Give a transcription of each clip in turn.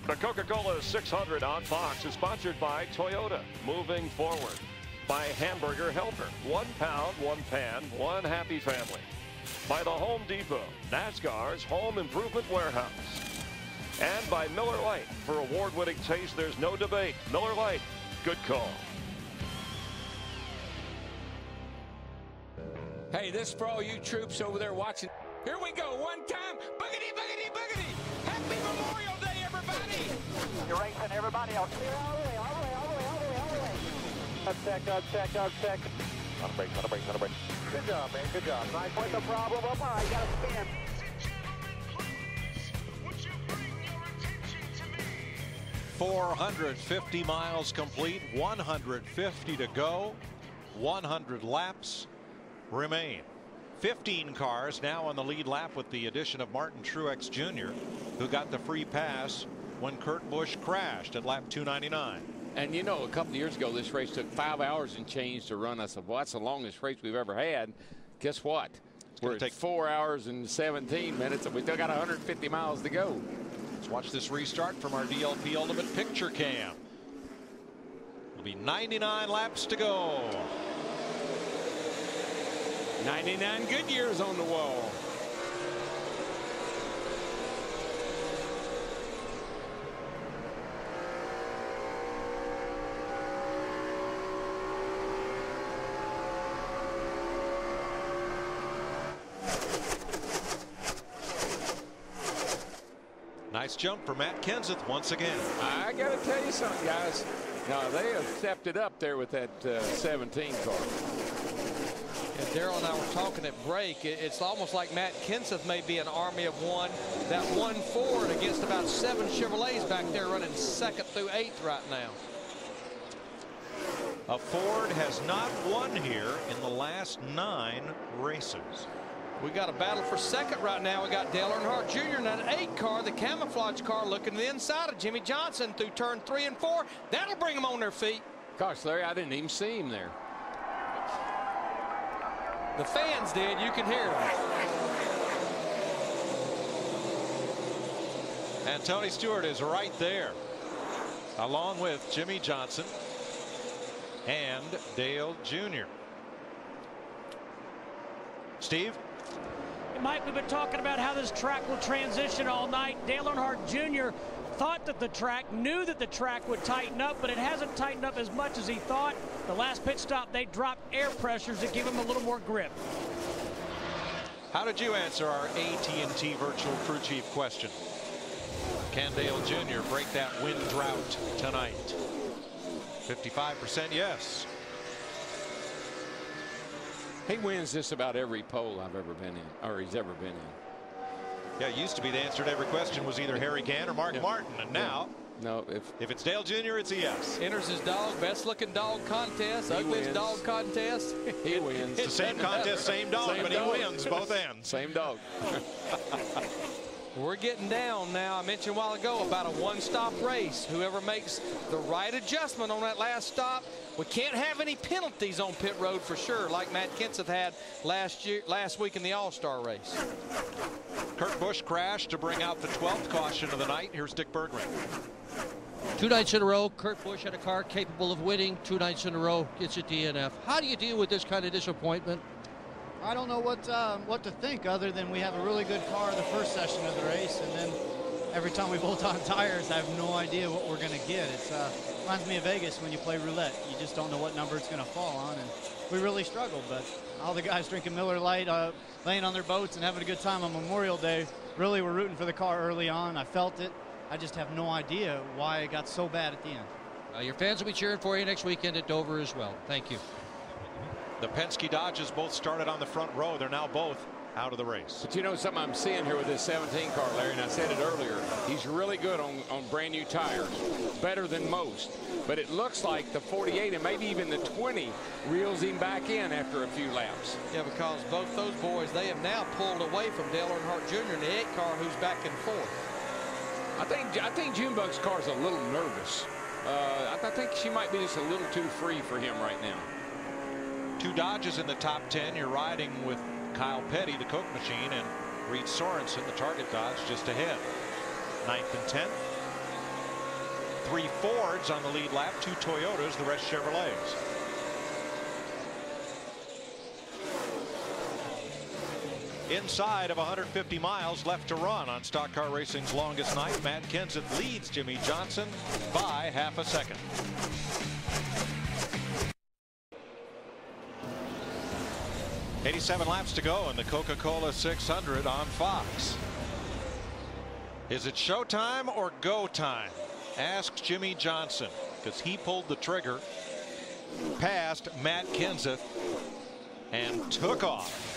The Coca-Cola 600 on Fox is sponsored by Toyota, moving forward. By Hamburger Helper, 1 pound, 1 pan, 1 happy family. By the Home Depot, NASCAR's home improvement warehouse. And by Miller Lite. For award-winning taste, there's no debate. Miller Lite, good call. Hey, this is for all you troops over there watching. Here we go, one time. Boogity, boogity, boogity. Happy Memorial Day, everybody. You're racing, everybody. I'll clear all the way, all the way, all the way, all the way, all the way. Check. On a break. Good job, man, good job. Nice. What's the problem? Up high, you gotta spin. 450 miles complete, 150 to go, 100 laps remain. 15 cars now on the lead lap with the addition of Martin Truex Jr., who got the free pass when Kurt Busch crashed at lap 299. And you know, a couple of years ago, this race took 5 hours and change to run. I said, well, that's the longest race we've ever had. Guess what? We're at 4 hours and 17 minutes, and we still got 150 miles to go. Let's watch this restart from our DLP Ultimate Picture Cam. It'll be 99 laps to go. 99 good years on the wall. Nice jump for Matt Kenseth once again. I got to tell you something, guys. Now, they have stepped it up there with that 17 car. And Darrell and I were talking at break. It's almost like Matt Kenseth may be an army of one. That one Ford against about 7 Chevrolets back there running 2nd through 8th right now. A Ford has not won here in the last 9 races. We got a battle for 2nd right now. We got Dale Earnhardt Jr. in that 8 car, the camouflage car, looking to the inside of Jimmy Johnson through turn 3 and 4. That'll bring them on their feet. Gosh, Larry, I didn't even see him there. The fans did. You can hear them. And Tony Stewart is right there, along with Jimmy Johnson and Dale Jr. Steve? Mike, we've been talking about how this track will transition all night. Dale Earnhardt Jr. thought that the track, knew that the track would tighten up, but it hasn't tightened up as much as he thought. The last pit stop, they dropped air pressures to give him a little more grip. How did you answer our AT&T virtual crew chief question? Can Dale Jr. break that wind drought tonight? 55% yes. He wins just about every pole I've ever been in, or he's ever been in. Yeah, it used to be the answer to every question was either Harry Gant or Mark Martin, and now, no, if it's Dale Jr., it's a yes. Enters his dog, best looking dog contest, ugliest dog contest. He wins. It's the same contest, same dog, but he wins both ends. Same dog. We're getting down now. I mentioned a while ago about a one-stop race. Whoever makes the right adjustment on that last stop, we can't have any penalties on pit road for sure, like Matt Kenseth had last week in the All-Star race. Kurt Busch crashed to bring out the 12th caution of the night. Here's Dick Berggren. 2 nights in a row, Kurt Busch had a car capable of winning. 2 nights in a row, gets a DNF. How do you deal with this kind of disappointment? I don't know what to think, other than we have a really good car the first session of the race, and then every time we bolt on tires, I have no idea what we're going to get. It reminds me of Vegas when you play roulette. You just don't know what number it's going to fall on, and we really struggled. But all the guys drinking Miller Lite, laying on their boats and having a good time on Memorial Day, really were rooting for the car early on. I felt it. I just have no idea why it got so bad at the end. Your fans will be cheering for you next weekend at Dover as well. Thank you. The Penske Dodges both started on the front row. They're now both out of the race. But you know something I'm seeing here with this 17 car, Larry, and I said it earlier, he's really good on brand new tires, better than most. But it looks like the 48 and maybe even the 20 reels him back in after a few laps. Yeah, because both those boys, they have now pulled away from Dale Earnhardt Jr. in the 8 car, who's back and forth. I think Junebug's car's a little nervous. I think she might be just a little too free for him right now. 2 Dodges in the top 10. You're riding with Kyle Petty, the Coke machine, and Reed Sorensen, the Target Dodge, just ahead. 9th and 10th. 3 Fords on the lead lap, 2 Toyotas, the rest Chevrolets. Inside of 150 miles left to run on Stock Car Racing's longest night. Matt Kenseth leads Jimmy Johnson by half a second. .87 laps to go in the Coca-Cola 600 on Fox. Is it showtime or go time? Asks Jimmy Johnson, because he pulled the trigger past Matt Kenseth and took off.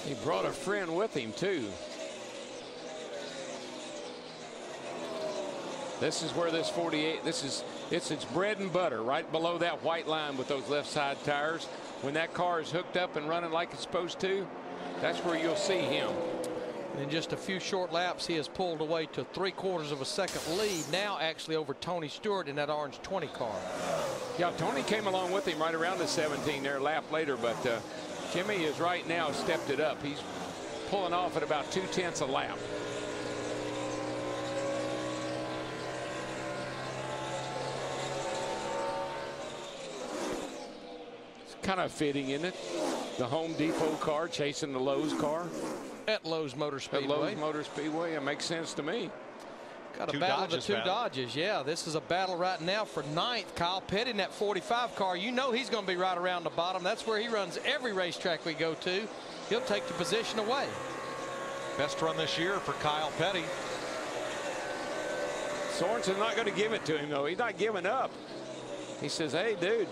He brought a friend with him too. This is where this 48, it's its bread and butter, right below that white line with those left side tires. When that car is hooked up and running like it's supposed to, that's where you'll see him. In just a few short laps, he has pulled away to 3/4 of a second lead, now actually over Tony Stewart in that orange 20 car. Yeah, Tony came along with him right around the 17 there, a lap later, but Jimmy is right now stepped it up. He's pulling off at about 2/10 a lap. It's kind of fitting, isn't it? The Home Depot car chasing the Lowe's car. At Lowe's Motor Speedway. At Lowe's Motor Speedway. It makes sense to me. Got a battle of the two Dodges. Yeah, this is a battle right now for 9th. Kyle Petty in that 45 car. You know he's going to be right around the bottom. That's where he runs every racetrack we go to. He'll take the position away. Best run this year for Kyle Petty. Sorensen's not going to give it to him, though. He's not giving up. He says, hey, dude.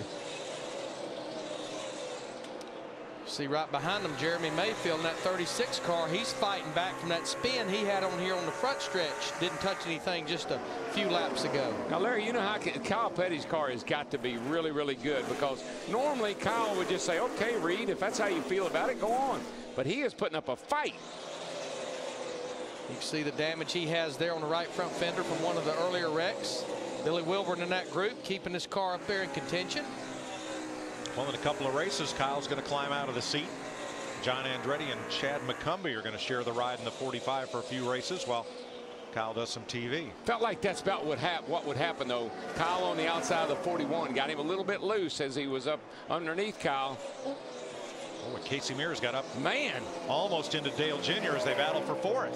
See right behind him, Jeremy Mayfield in that 36 car. He's fighting back from that spin he had on here on the front stretch. Didn't touch anything just a few laps ago. Now, Larry, you know how Kyle Petty's car has got to be really, really good, because normally Kyle would just say, okay, Reed, if that's how you feel about it, go on. But he is putting up a fight. You can see the damage he has there on the right front fender from one of the earlier wrecks. Billy Wilburn in that group keeping his car up there in contention. Well, in a couple of races, Kyle's going to climb out of the seat. John Andretti and Chad McCumbee are going to share the ride in the 45 for a few races while Kyle does some TV. Felt like that's about what would happen, though. Kyle on the outside of the 41 got him a little bit loose as he was up underneath Kyle. Oh, and Casey Mears got up, man, almost into Dale Jr. as they battle for 4th.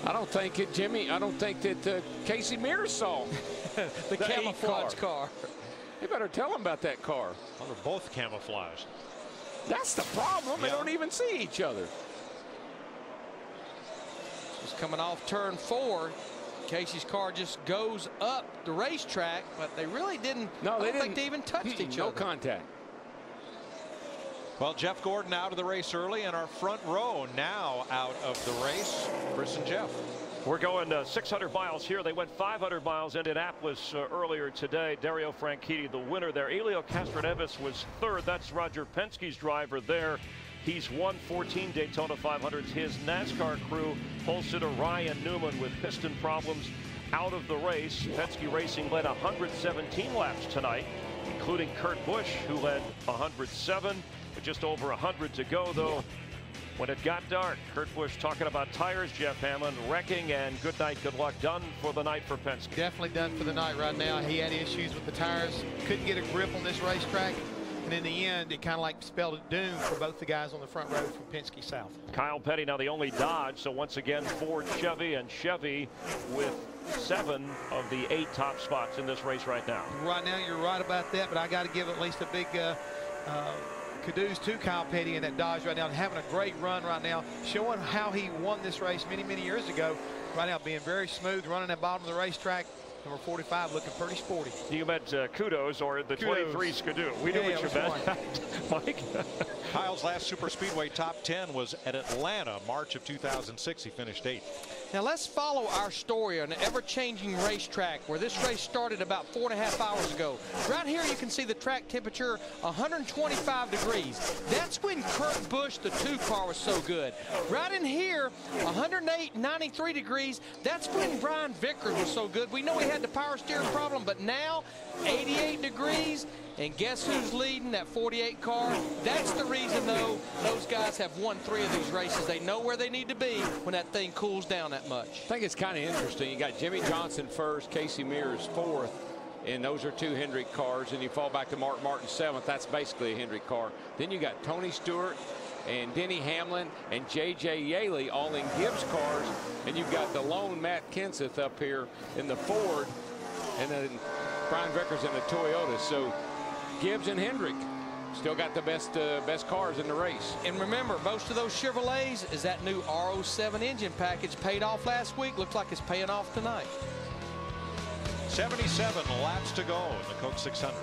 I don't think it, Jimmy. I don't think that Casey Mears saw the camouflage car. You better tell him about that car. Well, they're both camouflaged. That's the problem. They don't even see each other. Just coming off turn 4. Casey's car just goes up the racetrack, but they really didn't. No, they I don't think they even touched each other. No contact. Well, Jeff Gordon out of the race early, and our front row now out of the race. Chris and Jeff. We're going 600 miles here. They went 500 miles in Indianapolis earlier today. Dario Franchitti, the winner there. Elio Castroneves was 3rd. That's Roger Penske's driver there. He's won 14 Daytona 500s. His NASCAR crew, pole sitter Ryan Newman with piston problems, out of the race. Penske Racing led 117 laps tonight, including Kurt Busch, who led 107. With just over 100 to go, though. When it got dark, Kurt Busch talking about tires, Jeff Hammond, wrecking, and good night, good luck. Done for the night for Penske. Definitely done for the night right now. He had issues with the tires, couldn't get a grip on this racetrack, and in the end, it kind of like spelled a doom for both the guys on the front row from Penske South. Kyle Petty now the only Dodge, so once again Ford, Chevy, and Chevy with 7 of the 8 top spots in this race right now. Right now, you're right about that, but I got to give at least a big kudos to Kyle Petty and that Dodge right now, having a great run right now, showing how he won this race many years ago. Right now, being very smooth, running at bottom of the racetrack. Number 45 looking pretty sporty. You meant kudos or the 23 Skidoo. We knew what you meant. Mike. Kyle's last super speedway top 10 was at Atlanta, March of 2006. He finished 8th. Now let's follow our story on an ever-changing racetrack where this race started about 4.5 hours ago. Right here you can see the track temperature 125 degrees. That's when Kurt Busch, the 2 car, was so good. Right in here, 108, 93 degrees. That's when Brian Vickers was so good. We know he had had the power steering problem, but now 88 degrees, and guess who's leading that 48 car? That's the reason, though, those guys have won 3 of these races. They know where they need to be when that thing cools down that much. I think it's kind of interesting. You got Jimmy Johnson first, Casey Mears fourth, and those are 2 Hendrick cars. And you fall back to Mark Martin seventh. That's basically a Hendrick car. Then you got Tony Stewart and Denny Hamlin and J.J. Yaley all in Gibbs cars. And you've got the lone Matt Kenseth up here in the Ford, and then Brian Vickers in the Toyota. So Gibbs and Hendrick still got the best cars in the race. And remember, most of those Chevrolets is that new R07 engine package paid off last week. Looks like it's paying off tonight. 77 laps to go in the Coke 600.